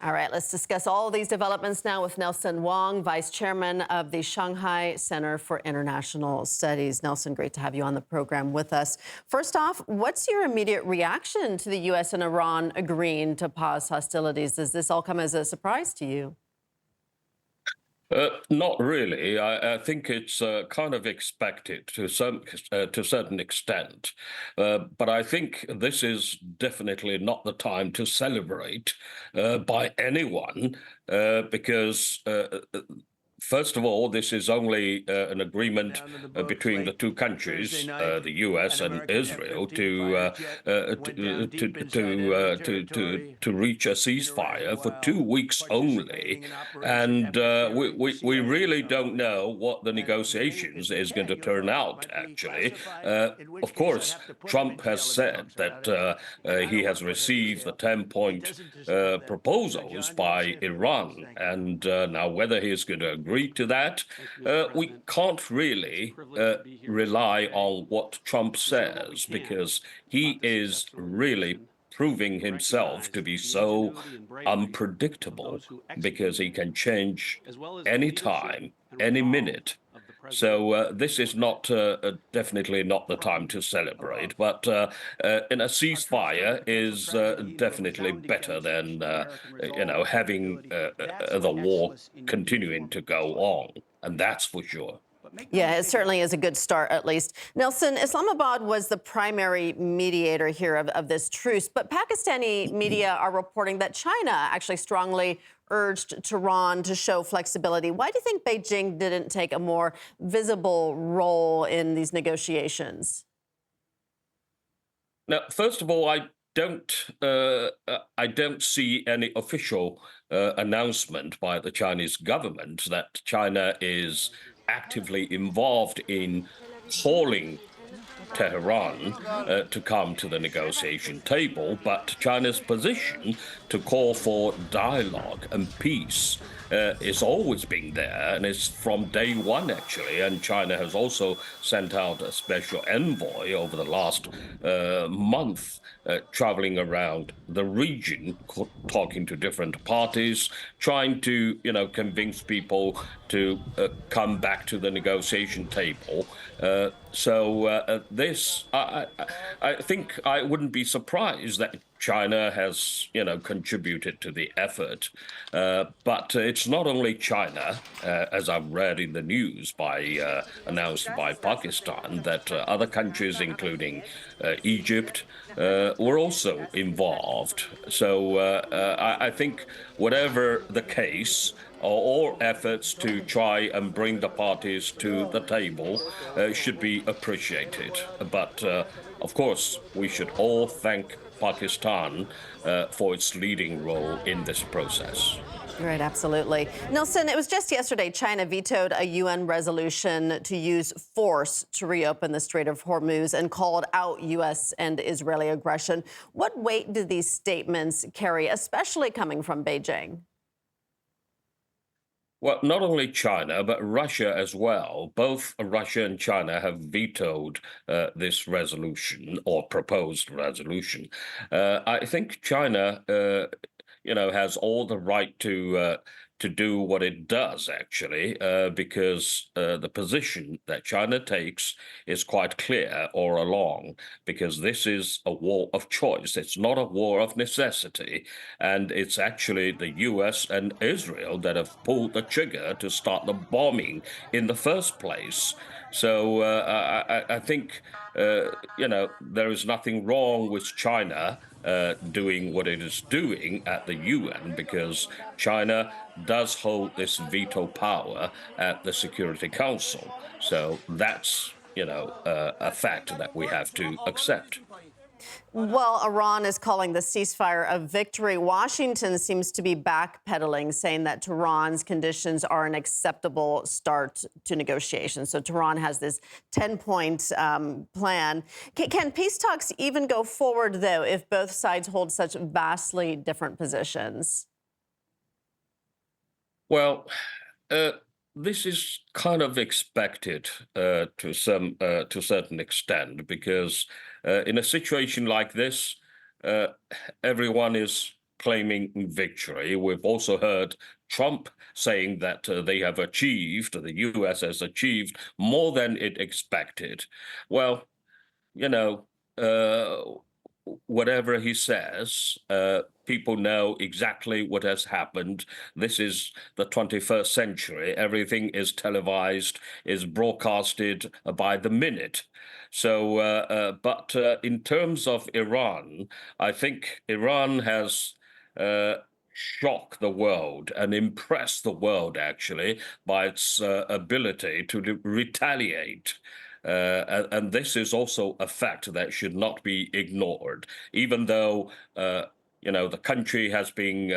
All right, let's discuss all these developments now with Nelson Wong, Vice Chairman of the Shanghai Center for International Studies. Nelson, great to have you on the program with us. First off, what's your immediate reaction to the U.S. and Iran agreeing to pause hostilities? Does this all come as a surprise to you? Not really. I think it's kind of expected to a certain extent, but I think this is definitely not the time to celebrate by anyone because. First of all, this is only an agreement Down on the boats between the late two Thursday countries, night. the U.S. An and American Israel, F-15 fighter jet went down deep inside enemy territory. to reach a Interesting. ceasefire for While 2 weeks only, participating in Operation and Emissary, the we CIA really don't knows know what the that many negotiations is going to think turn UFOs out. might be Actually, classified, in which of case I'd course, have to put him in Trump has jail if he said talks about that it. And I he don't want has to put him in received the jail. It 10-point doesn't deserve that. proposals John, that's by it for me. Iran, Thank you. and now whether he is going to agree to that, Thank you, Mr. we President. can't It's a really privilege to be here with you rely today on what Trump to share what we says can because about he the is successful really resolution proving and himself recognize to be the so ingenuity and bravery of unpredictable those who because executed he it, can change as well as the any leadership time, and any resolve minute. of the President So this before is today. not definitely not the time From to above, celebrate, but in a Our troops turned a ceasefire potential is tragedy into a definitely resounding better than demonstration of American you resolve know, and having capability. That's the what war excellence in continuing uniform to looks go like. on, and that's for sure. But make no Yeah, it mistake certainly about is a good start, at least. Nelson, Islamabad was the primary mediator here of this truce, but Pakistani media are reporting that China actually strongly urged Tehran to show flexibility. Why do you think Beijing didn't take a more visible role in these negotiations? Now, first of all, I don't see any official announcement by the Chinese government that China is actively involved in calling Tehran to come to the negotiation table, but China's position to call for dialogue and peace is always been there, and it's from day one, actually. And China has also sent out a special envoy over the last month, traveling around the region, talking to different parties, trying to, convince people to come back to the negotiation table. I think I wouldn't be surprised that China has, contributed to the effort. But it's not only China, as I've read in the news announced by Pakistan, that other countries, including Egypt, were also involved. So I think whatever the case, all efforts to try and bring the parties to the table should be appreciated. But of course, we should all thank Pakistan for its leading role in this process. Right, absolutely. Nelson, it was just yesterday China vetoed a UN resolution to use force to reopen the Strait of Hormuz and called out U.S. and Israeli aggression. What weight do these statements carry, especially coming from Beijing? Well, not only China, but Russia as well. Both Russia and China have vetoed this resolution or proposed resolution. I think China, has all the right to do what it does, actually, because the position that China takes is quite clear all along, because this is a war of choice. It's not a war of necessity. And it's actually the US and Israel that have pulled the trigger to start the bombing in the first place. So I think, there is nothing wrong with China doing what it is doing at the UN, because China does hold this veto power at the Security Council. So that's, a fact that we have to accept. Well, Iran is calling the ceasefire a victory. Washington seems to be backpedaling, saying that Tehran's conditions are an acceptable start to negotiations. So Tehran has this 10-point plan. Can peace talks even go forward, though, if both sides hold such vastly different positions? Well, this is kind of expected to a certain extent, because in a situation like this, everyone is claiming victory. We've also heard Trump saying that the U.S. has achieved more than it expected. Well, you know, whatever he says, people know exactly what has happened. This is the 21st century. Everything is televised, is broadcasted by the minute. So, but in terms of Iran, I think Iran has shocked the world and impressed the world actually by its ability to retaliate. And this is also a fact that should not be ignored, even though the country has been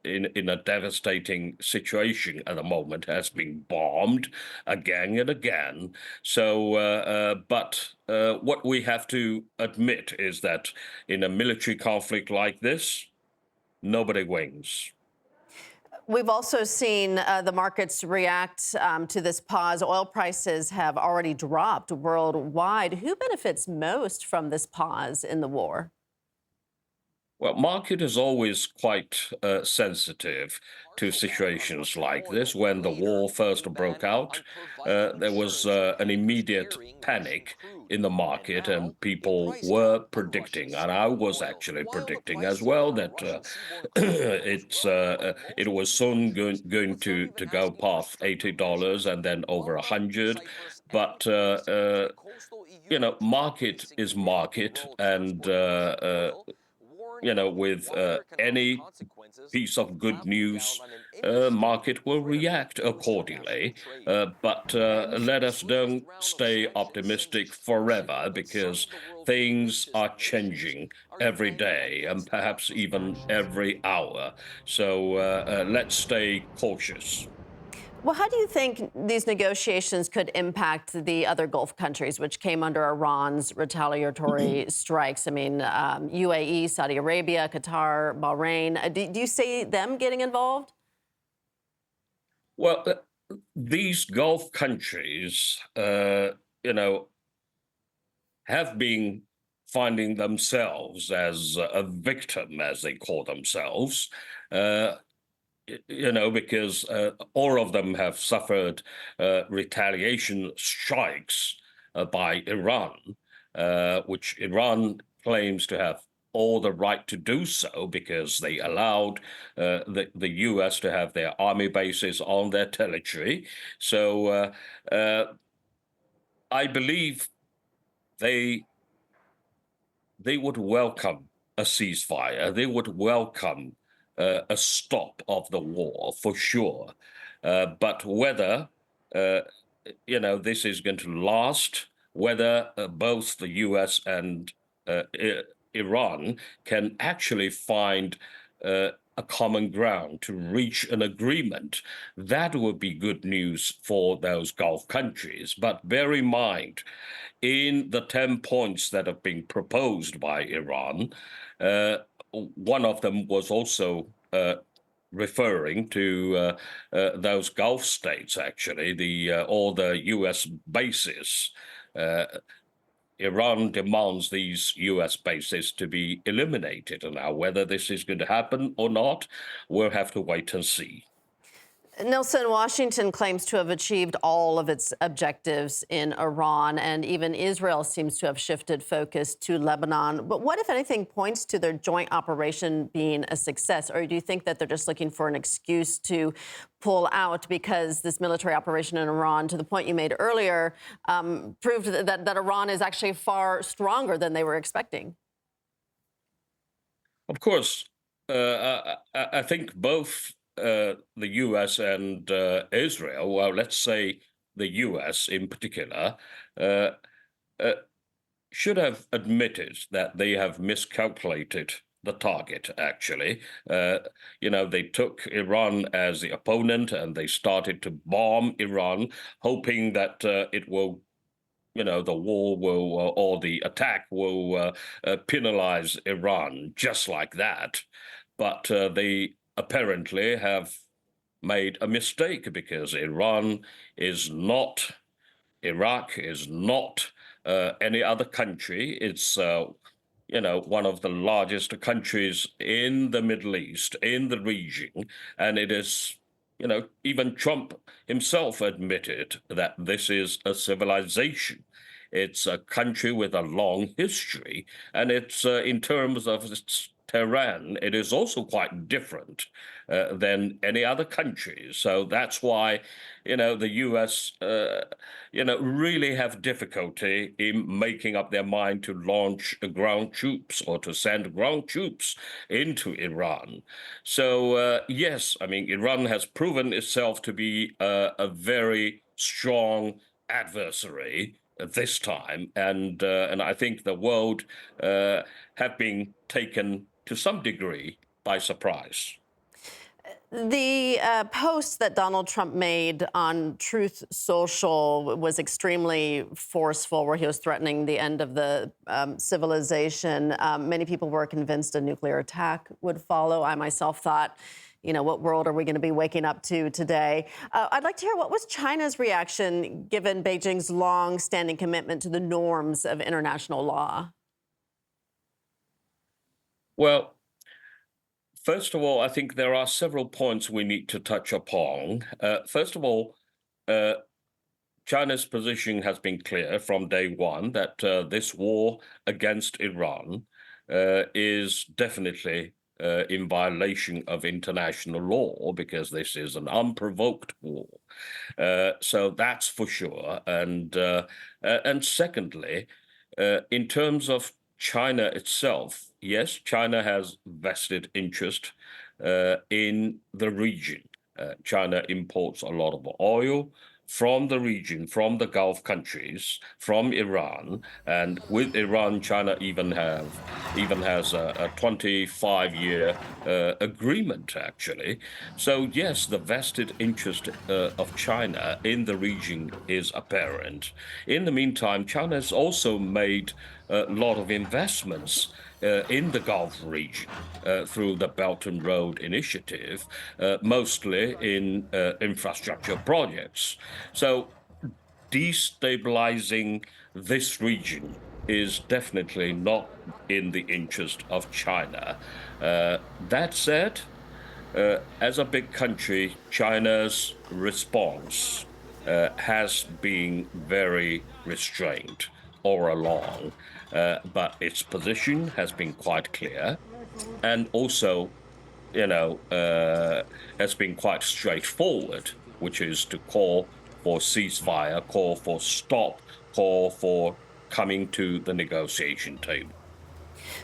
in a devastating situation at the moment, has been bombed again and again. So, but what we have to admit is that in a military conflict like this, nobody wins. We've also seen the markets react to this pause. Oil prices have already dropped worldwide. Who benefits most from this pause in the war? Well, market is always quite sensitive to situations like this. When the war first broke out, there was an immediate panic in the market, and people were predicting, and I was actually predicting as well, that it was soon going to go past $80 and then over 100. But market is market, and with any piece of good news, market will react accordingly. But let us don't stay optimistic forever, because things are changing every day and perhaps even every hour. So let's stay cautious. Well, how do you think these negotiations could impact the other Gulf countries, which came under Iran's retaliatory strikes? I mean, UAE, Saudi Arabia, Qatar, Bahrain. Do you see them getting involved? Well, these Gulf countries, have been finding themselves as a victim, as they call themselves. Because all of them have suffered retaliation strikes by Iran, which Iran claims to have all the right to do so, because they allowed the U.S. to have their army bases on their territory. So I believe they would welcome a ceasefire. They would welcome a stop of the war for sure. But whether this is going to last, whether both the U.S. and Iran can actually find a common ground to reach an agreement, that would be good news for those Gulf countries. But bear in mind, in the 10 points that have been proposed by Iran, one of them was also referring to those Gulf states, actually, all the U.S. bases. Iran demands these U.S. bases to be eliminated. And now, whether this is going to happen or not, we'll have to wait and see. Nelson, Washington claims to have achieved all of its objectives in Iran, and even Israel seems to have shifted focus to Lebanon. But what, if anything, points to their joint operation being a success? Or do you think that they're just looking for an excuse to pull out, because this military operation in Iran, to the point you made earlier, proved that Iran is actually far stronger than they were expecting? Of course, I think both the U.S. and Israel, well, let's say the U.S. in particular, should have admitted that they have miscalculated the target, actually. They took Iran as the opponent, and they started to bomb Iran, hoping that it will the war will, or the attack will penalize Iran just like that. But they apparently have made a mistake, because Iran is not Iraq, is not any other country. It's one of the largest countries in the Middle East, in the region, and it is, even Trump himself admitted that this is a civilization. It's a country with a long history, and it's in terms of its terrain, it is also quite different than any other country. So that's why, the U.S. Really have difficulty in making up their mind to launch ground troops or to send ground troops into Iran. So yes, I mean, Iran has proven itself to be a very strong adversary at this time, and I think the world have been taken to some degree by surprise. The post that Donald Trump made on Truth Social was extremely forceful, where he was threatening the end of the civilization. Many people were convinced a nuclear attack would follow. I myself thought, what world are we going to be waking up to today? I'd like to hear, what was China's reaction given Beijing's long-standing commitment to the norms of international law? Well, first of all, I think there are several points we need to touch upon. First of all, China's position has been clear from day one that this war against Iran is definitely in violation of international law, because this is an unprovoked war. So that's for sure. And secondly, in terms of China itself, yes, China has vested interest in the region. China imports a lot of oil from the region, from the Gulf countries, from Iran, and with Iran, China even has a 25-year agreement, actually. So yes, the vested interest of China in the region is apparent. In the meantime, China has also made a lot of investments in the Gulf region through the Belt and Road Initiative, mostly in infrastructure projects. So destabilizing this region is definitely not in the interest of China. That said, as a big country, China's response has been very restrained all along, but its position has been quite clear, and also, has been quite straightforward, which is to call for ceasefire, call for stop, call for coming to the negotiation table.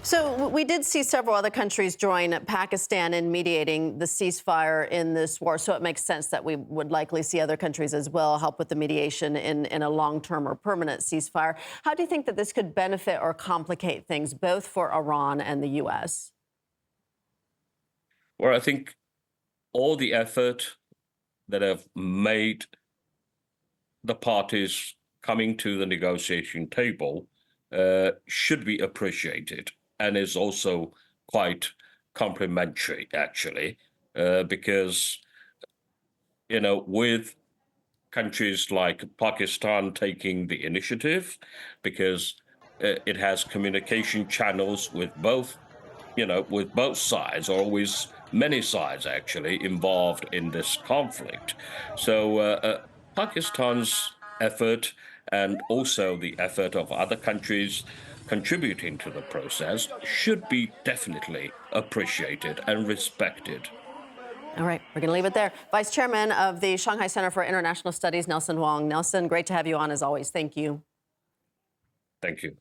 So we did see several other countries join Pakistan in mediating the ceasefire in this war. So it makes sense that we would likely see other countries as well help with the mediation in a long-term or permanent ceasefire. How do you think that this could benefit or complicate things, both for Iran and the U.S.? Well, I think all the effort that have made the parties coming to the negotiation table should be appreciated, and is also quite complimentary, actually, because, with countries like Pakistan taking the initiative, because it has communication channels with both sides, or always many sides actually involved in this conflict. So Pakistan's effort, and also the effort of other countries contributing to the process, should be definitely appreciated and respected. All right, we're going to leave it there. Vice Chairman of the Shanghai Center for International Studies, Nelson Wong. Nelson, great to have you on as always. Thank you. Thank you.